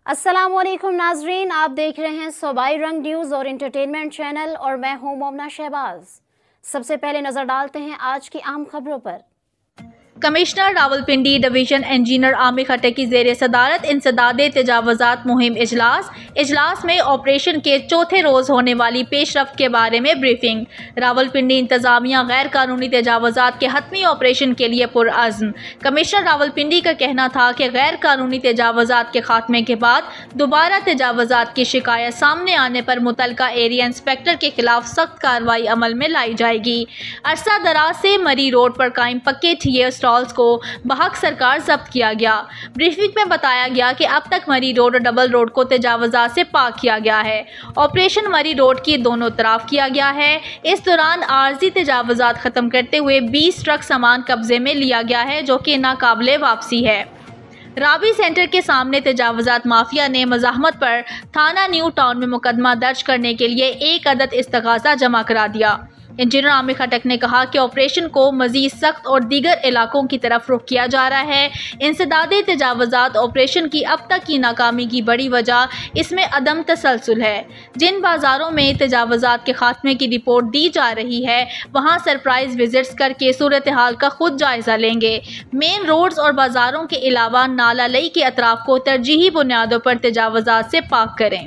अस्सलामुअलैकुम नाजरीन, आप देख रहे हैं सूबाई रंग न्यूज़ और इंटरटेनमेंट चैनल और मैं हूं मोमना शहबाज। सबसे पहले नजर डालते हैं आज की अहम खबरों पर। Commissioner Rawalpindi division engineer Aamir खट्टे की ज़ेर सदारत इंसदादे तजावुज़ात मुहिम इजलास में ऑपरेशन के चौथे रोज़ होने वाली पेशरफ्त के बारे में ब्रीफिंग। रावलपिंडी इंतजामिया गैर कानूनी तजावुज़ात के हतमी ऑपरेशन के लिए पुरअज़्म। कमिश्नर रावलपिंडी का कहना था कि गैर कानूनी तजावुज़ात के खात्मे के बाद दोबारा तजावुज़ात की शिकायत सामने आने पर मुतलका एरिया इंस्पेक्टर के खिलाफ सख्त कार्रवाई अमल में लाई जाएगी। अरसा दराज से मरी रोड पर कायम पक्के थिए स्टॉल्स को बहक सरकार जब्त किया गया। ब्रीफिंग में बताया गया कि अब तक मरी रोड और डबल रोड को तजावुज़ात से पाक किया गया है। ऑपरेशन मरी रोड की दोनों तरफ किया गया है। इस दौरान आर्जी तजावुज़ात खत्म करते हुए 20 ट्रक सामान कब्जे में लिया गया है, जो कि नाकाबिले वापसी है। रावी सेंटर के सामने तजावुज़ात माफिया ने मज़ाहमत पर थाना न्यू टाउन में मुकदमा दर्ज करने के लिए एक अदद इस्तग़ासा जमा करा दिया। इंजीनियर आमिर खट्टे ने कहा कि ऑपरेशन को मज़ीद सख्त और दीगर इलाकों की तरफ रुख किया जा रहा है। इंसदादे तजावुज़ात ऑपरेशन की अब तक की नाकामी की बड़ी वजह इसमें अदम तसलसल है। जिन बाज़ारों में तजावुज़ात के खात्मे की रिपोर्ट दी जा रही है, वहाँ सरप्राइज विजिट्स करके सूरत हाल का खुद जायज़ा लेंगे। मेन रोड्स और बाज़ारों के अलावा नाला लई के अतराफ को तरजीही बुनियादों पर तजावुज़ात से पाक करें।